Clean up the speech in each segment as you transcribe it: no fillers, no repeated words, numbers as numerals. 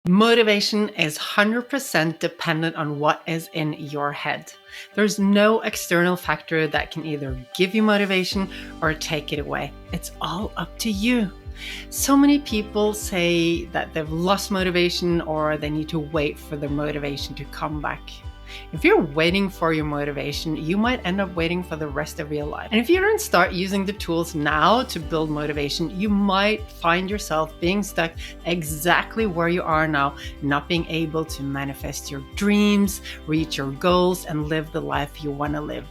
Motivation is 100% dependent on what is in your head. There's no external factor that can either give you motivation or take it away. It's all up to you. So many people say that they've lost motivation or they need to wait for their motivation to come back. If you're waiting for your motivation, you might end up waiting for the rest of your life. And if you don't start using the tools now to build motivation, you might find yourself being stuck exactly where you are now, not being able to manifest your dreams, reach your goals, and live the life you want to live.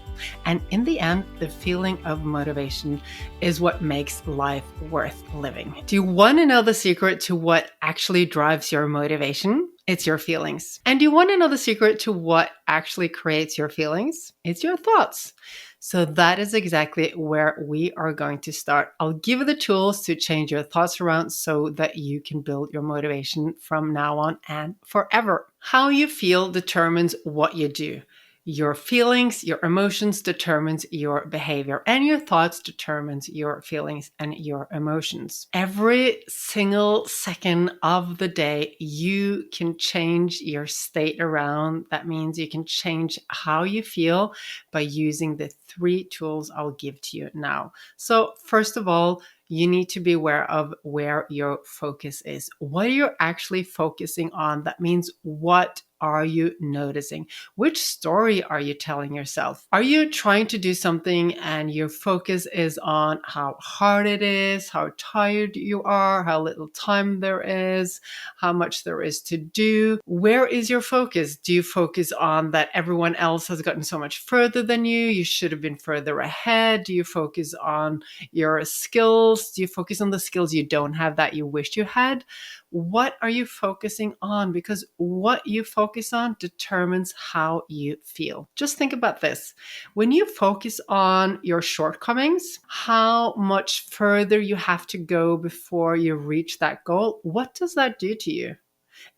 And in the end, the feeling of motivation is what makes life worth living. Do you want to know the secret to what actually drives your motivation? It's your feelings. And do you want to know the secret to what actually creates your feelings? It's your thoughts. So that is exactly where we are going to start. I'll give you the tools to change your thoughts around so that you can build your motivation from now on and forever. How you feel determines what you do. Your feelings, your emotions determines your behavior, and your thoughts determines your feelings and your emotions. Every single second of the day, you can change your state around. That means you can change how you feel by using the 3 tools I'll give to you now. So first of all, you need to be aware of where your focus is. What are you actually focusing on? That means what are you noticing? Which story are you telling yourself? Are you trying to do something and your focus is on how hard it is, how tired you are, how little time there is, how much there is to do? Where is your focus? Do you focus on that everyone else has gotten so much further than you? You should have been further ahead. Do you focus on your skills? Do you focus on the skills you don't have that you wished you had? What are you focusing on? Because what you focus on determines how you feel. Just think about this. When you focus on your shortcomings, how much further you have to go before you reach that goal, what does that do to you?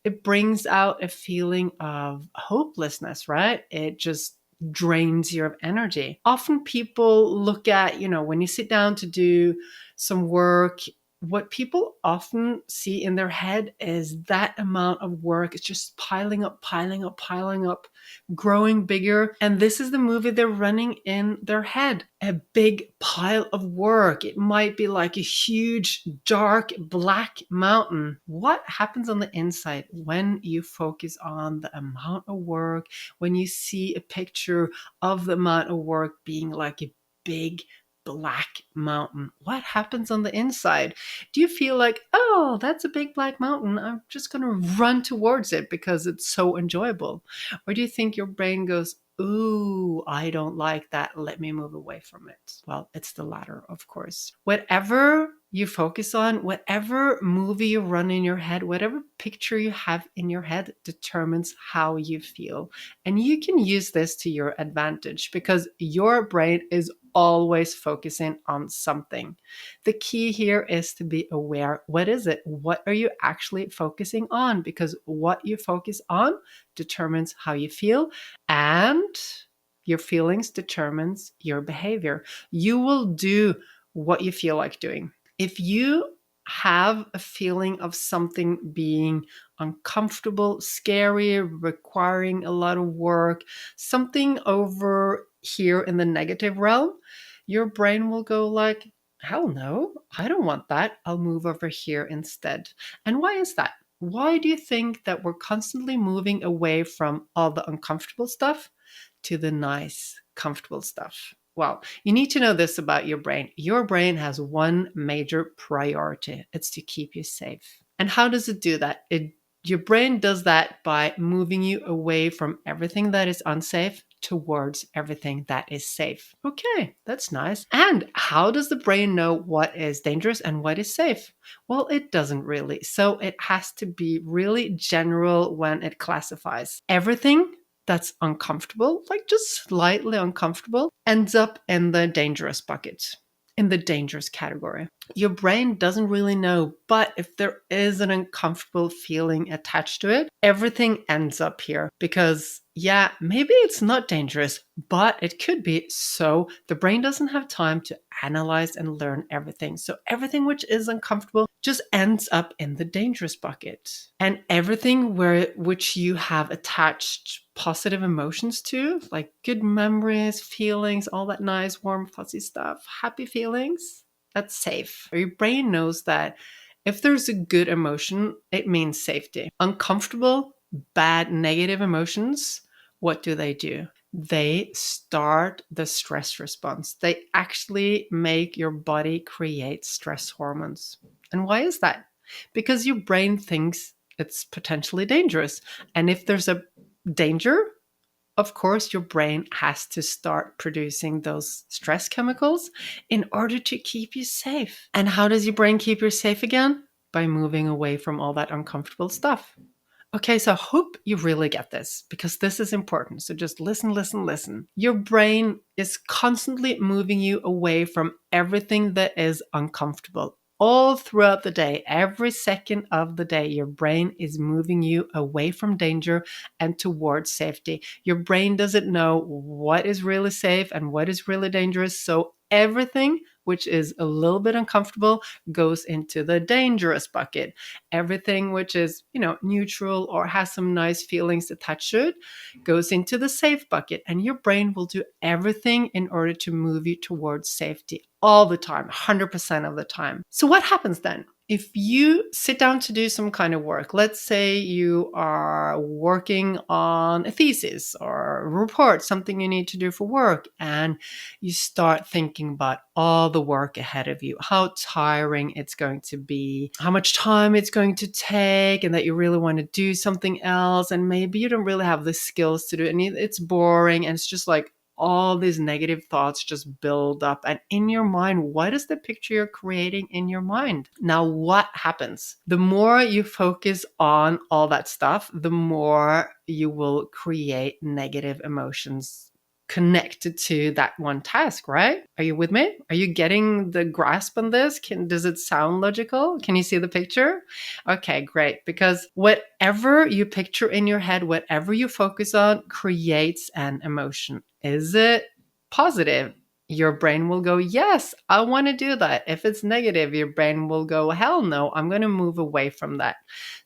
It brings out a feeling of hopelessness, right? It just drains your energy. Often people look at, when you sit down to do some work, what people often see in their head is that amount of work is just piling up, growing bigger. And this is the movie they're running in their head. A big pile of work. It might be like a huge, dark, black mountain. What happens on the inside when you focus on the amount of work, when you see a picture of the amount of work being like a big black mountain? What happens on the inside? Do you feel like, oh, that's a big black mountain, I'm just going to run towards it because it's so enjoyable? Or do you think your brain goes, ooh, I don't like that, let me move away from it? Well, it's the latter, of course. Whatever you focus on, whatever movie you run in your head, whatever picture you have in your head determines how you feel. And you can use this to your advantage because your brain is always focusing on something. The key here is to be aware. What is it? What are you actually focusing on? Because what you focus on determines how you feel, and your feelings determines your behavior. You will do what you feel like doing. If you have a feeling of something being uncomfortable, scary, requiring a lot of work, something over here in the negative realm, your brain will go like, hell no, I don't want that. I'll move over here instead. And why is that? Why do you think that we're constantly moving away from all the uncomfortable stuff to the nice, comfortable stuff? Well, you need to know this about your brain. Your brain has one major priority. It's to keep you safe. And how does it do that? Your brain does that by moving you away from everything that is unsafe towards everything that is safe. Okay, that's nice. And how does the brain know what is dangerous and what is safe? Well, it doesn't really. So it has to be really general when it classifies. Everything that's uncomfortable, like just slightly uncomfortable, ends up in the dangerous bucket, in the dangerous category. Your brain doesn't really know, but if there is an uncomfortable feeling attached to it, everything ends up here because yeah, maybe it's not dangerous, but it could be. So the brain doesn't have time to analyze and learn everything. So everything which is uncomfortable just ends up in the dangerous bucket. And everything which you have attached positive emotions to, like good memories, feelings, all that nice, warm, fuzzy stuff, happy feelings, that's safe. Your brain knows that if there's a good emotion, it means safety. Uncomfortable, bad, negative emotions, what do? They start the stress response. They actually make your body create stress hormones. And why is that? Because your brain thinks it's potentially dangerous. And if there's a danger, of course, your brain has to start producing those stress chemicals in order to keep you safe. And how does your brain keep you safe again? By moving away from all that uncomfortable stuff. Okay, so I hope you really get this because this is important. So just listen, listen, listen. Your brain is constantly moving you away from everything that is uncomfortable. All throughout the day, every second of the day, your brain is moving you away from danger and towards safety. Your brain doesn't know what is really safe and what is really dangerous. So everything which is a little bit uncomfortable goes into the dangerous bucket. Everything which is, neutral or has some nice feelings attached to it goes into the safe bucket. And your brain will do everything in order to move you towards safety all the time, 100% of the time. So what happens then? If you sit down to do some kind of work, let's say you are working on a thesis or a report, something you need to do for work, and you start thinking about all the work ahead of you, how tiring it's going to be, how much time it's going to take, and that you really want to do something else, and maybe you don't really have the skills to do it, and it's boring, and it's just like all these negative thoughts just build up. And in your mind, what is the picture you're creating in your mind? Now, what happens? The more you focus on all that stuff, the more you will create negative emotions connected to that one task, right? Are you with me? Are you getting the grasp on this? Does it sound logical? Can you see the picture? Okay, great. Because whatever you picture in your head, whatever you focus on creates an emotion. Is it positive? Your brain will go, yes, I want to do that. If it's negative, your brain will go, hell no, I'm going to move away from that.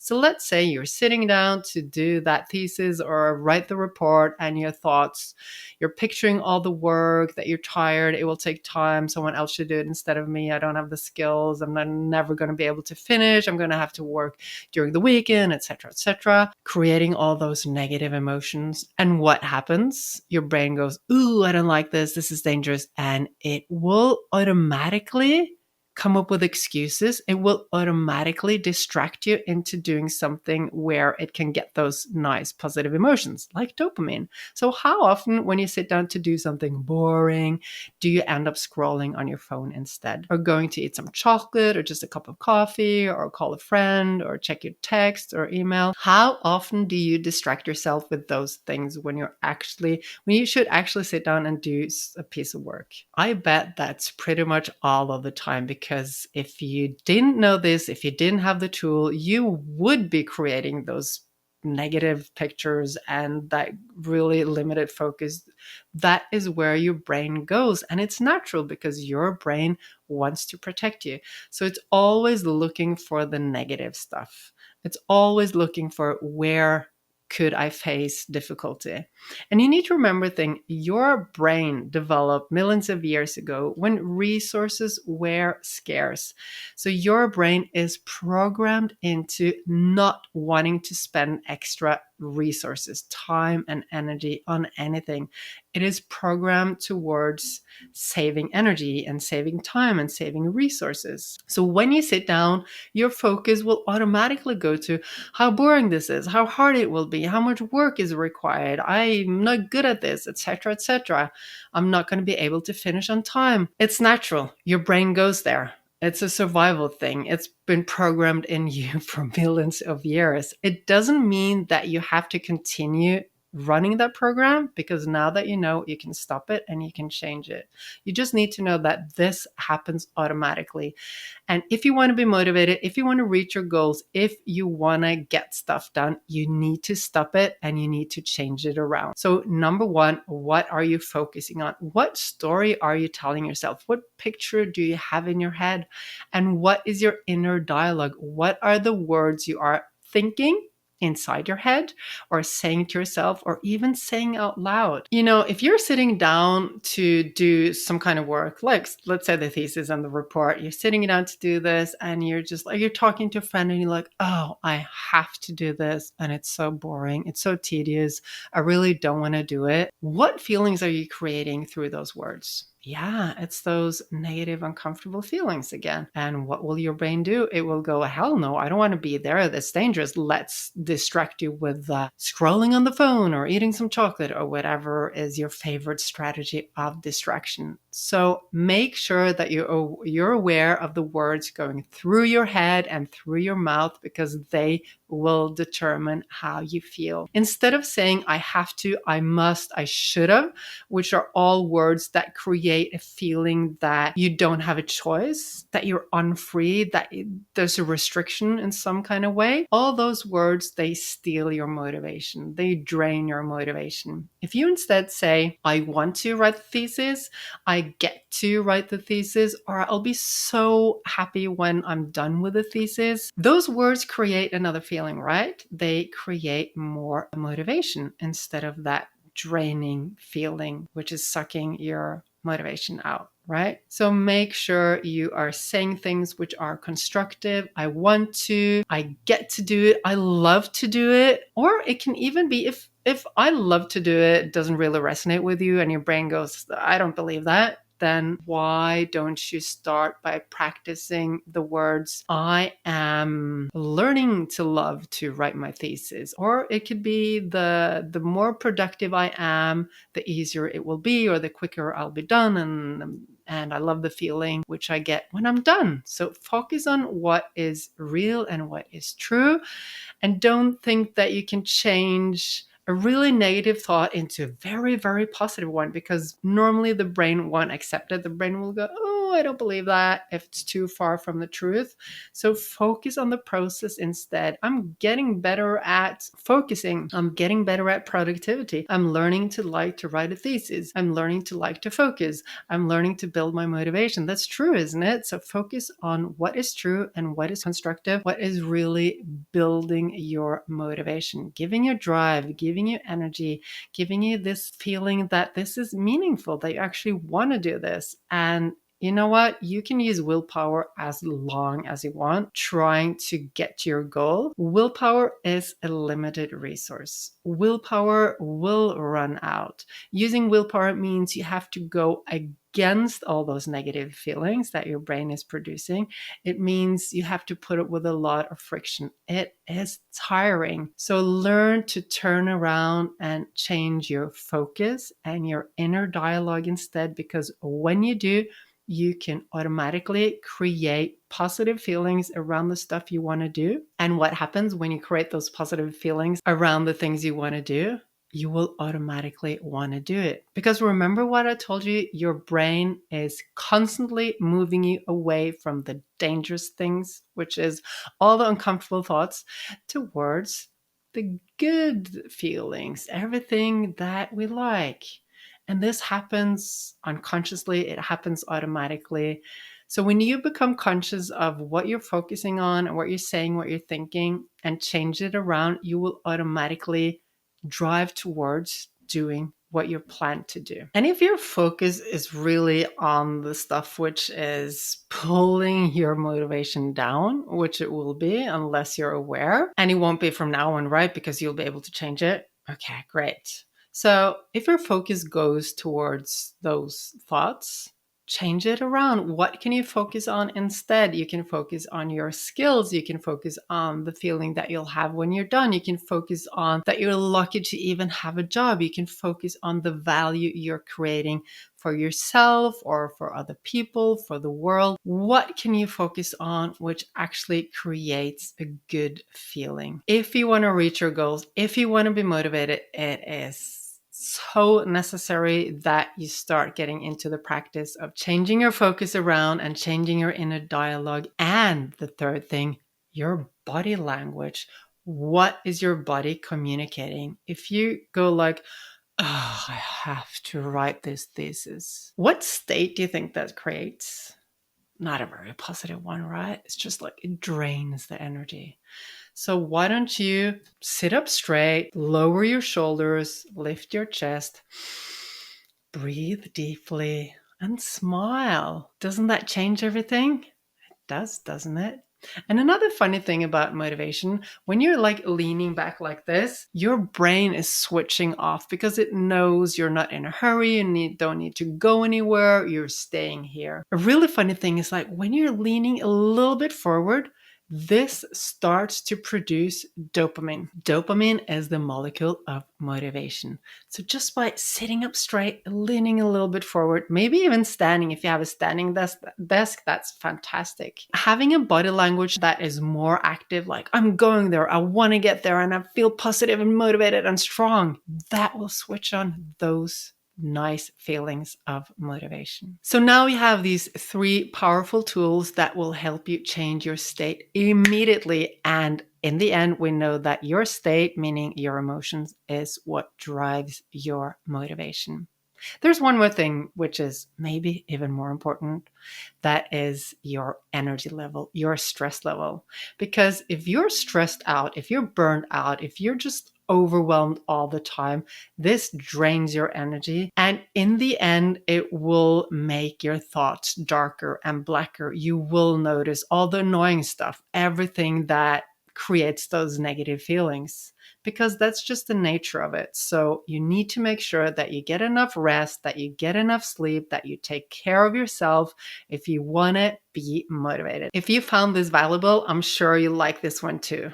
So let's say you're sitting down to do that thesis or write the report, and your thoughts, you're picturing all the work, that you're tired, it will take time, someone else should do it instead of me, I don't have the skills, never going to be able to finish, I'm going to have to work during the weekend, etc., creating all those negative emotions. And what happens? Your brain goes, ooh, I don't like this is dangerous, and it will automatically come up with excuses. It will automatically distract you into doing something where it can get those nice positive emotions, like dopamine. So how often when you sit down to do something boring, do you end up scrolling on your phone instead? Or going to eat some chocolate, or just a cup of coffee, or call a friend, or check your text or email? How often do you distract yourself with those things when you should actually sit down and do a piece of work? I bet that's pretty much all of the time, because if you didn't know this, if you didn't have the tool, you would be creating those negative pictures and that really limited focus. That is where your brain goes, and it's natural because your brain wants to protect you. So it's always looking for the negative stuff. It's always looking for where could I face difficulty. And you need to remember your brain developed millions of years ago when resources were scarce. So your brain is programmed into not wanting to spend extra resources, time and energy on anything. It is programmed towards saving energy and saving time and saving resources. So when you sit down, your focus will automatically go to how boring this is, how hard it will be, how much work is required, I'm not good at this, etc., etc. I'm not going to be able to finish on time. It's natural. Your brain goes there. It's a survival thing. It's been programmed in you for millions of years. It doesn't mean that you have to continue running that program, because now that you know, you can stop it and you can change it. You just need to know that this happens automatically. And if you want to be motivated, if you want to reach your goals, if you want to get stuff done, you need to stop it and you need to change it around. So, number one, what are you focusing on? What story are you telling yourself? What picture do you have in your head? And what is your inner dialogue? What are the words you are thinking inside your head, or saying to yourself, or even saying out loud? You know, if you're sitting down to do some kind of work, like let's say the thesis and the report, you're sitting down to do this and you're just like, you're talking to a friend and you're like, oh, I have to do this and it's so boring, it's so tedious, I really don't want to do it. What feelings are you creating through those words? Yeah, it's those negative, uncomfortable feelings again. And what will your brain do? It will go, hell no, I don't want to be there. That's dangerous. Let's distract you with scrolling on the phone or eating some chocolate or whatever is your favorite strategy of distraction. So make sure that you're aware of the words going through your head and through your mouth, because they will determine how you feel. Instead of saying, I have to, I must, I should have, which are all words that create a feeling that you don't have a choice, that you're unfree, that there's a restriction in some kind of way. All those words, they steal your motivation. They drain your motivation. If you instead say, I want to write the thesis, I get to write the thesis, or I'll be so happy when I'm done with the thesis, those words create another feeling, right? They create more motivation instead of that draining feeling, which is sucking your motivation out, right? So make sure you are saying things which are constructive. I want to, I get to do it, I love to do it. Or it can even be if I love to do it doesn't really resonate with you and your brain goes, I don't believe that, then why don't you start by practicing the words, I am learning to love to write my thesis? Or it could be the more productive I am, the easier it will be, or the quicker I'll be done, and I love the feeling which I get when I'm done. So focus on what is real and what is true, and don't think that you can change a really negative thought into a very, very positive one, because normally the brain won't accept it. The brain will go, oh, I don't believe that, if it's too far from the truth. So focus on the process instead. I'm getting better at focusing. I'm getting better at productivity. I'm learning to like to write a thesis. I'm learning to like to focus. I'm learning to build my motivation. That's true, isn't it? So focus on what is true and what is constructive, what is really building your motivation, giving you drive, giving you energy, giving you this feeling that this is meaningful, that you actually want to do this. And you know what? You can use willpower as long as you want, trying to get to your goal. Willpower is a limited resource. Willpower will run out. Using willpower means you have to go against all those negative feelings that your brain is producing. It means you have to put it with a lot of friction. It is tiring. So learn to turn around and change your focus and your inner dialogue instead, because when you do, you can automatically create positive feelings around the stuff you want to do. And what happens when you create those positive feelings around the things you want to do? You will automatically want to do it. Because remember what I told you, your brain is constantly moving you away from the dangerous things, which is all the uncomfortable thoughts, towards the good feelings, everything that we like. And this happens unconsciously, it happens automatically. So when you become conscious of what you're focusing on and what you're saying, what you're thinking, and change it around, you will automatically drive towards doing what you're planned to do. And if your focus is really on the stuff which is pulling your motivation down, which it will be unless you're aware, and it won't be from now on, right? Because you'll be able to change it. Okay, great. So if your focus goes towards those thoughts, change it around. What can you focus on instead? You can focus on your skills. You can focus on the feeling that you'll have when you're done. You can focus on that you're lucky to even have a job. You can focus on the value you're creating for yourself or for other people, for the world. What can you focus on which actually creates a good feeling? If you want to reach your goals, if you want to be motivated, it is so necessary that you start getting into the practice of changing your focus around and changing your inner dialogue. And the third thing, your body language. What is your body communicating? If you go like, oh, I have to write this thesis, what state do you think that creates? Not a very positive one, right? It's just like it drains the energy. So why don't you sit up straight, lower your shoulders, lift your chest, breathe deeply, and smile. Doesn't that change everything? It does, doesn't it? And another funny thing about motivation, when you're like leaning back like this, your brain is switching off because it knows you're not in a hurry and don't need to go anywhere. You're staying here. A really funny thing is like when you're leaning a little bit forward, this starts to produce dopamine. Dopamine is the molecule of motivation. So just by sitting up straight, leaning a little bit forward, maybe even standing, if you have a standing desk, that's fantastic. Having a body language that is more active, like I'm going there, I want to get there, and I feel positive and motivated and strong, that will switch on those nice feelings of motivation. So now we have these 3 powerful tools that will help you change your state immediately. And in the end, we know that your state, meaning your emotions, is what drives your motivation. There's one more thing, which is maybe even more important. That is your energy level, your stress level. Because if you're stressed out, if you're burned out, if you're just overwhelmed all the time, this drains your energy. And in the end, it will make your thoughts darker and blacker. You will notice all the annoying stuff, everything that creates those negative feelings, because that's just the nature of it. So you need to make sure that you get enough rest, that you get enough sleep, that you take care of yourself if you want to be motivated. If you found this valuable, I'm sure you like this one too.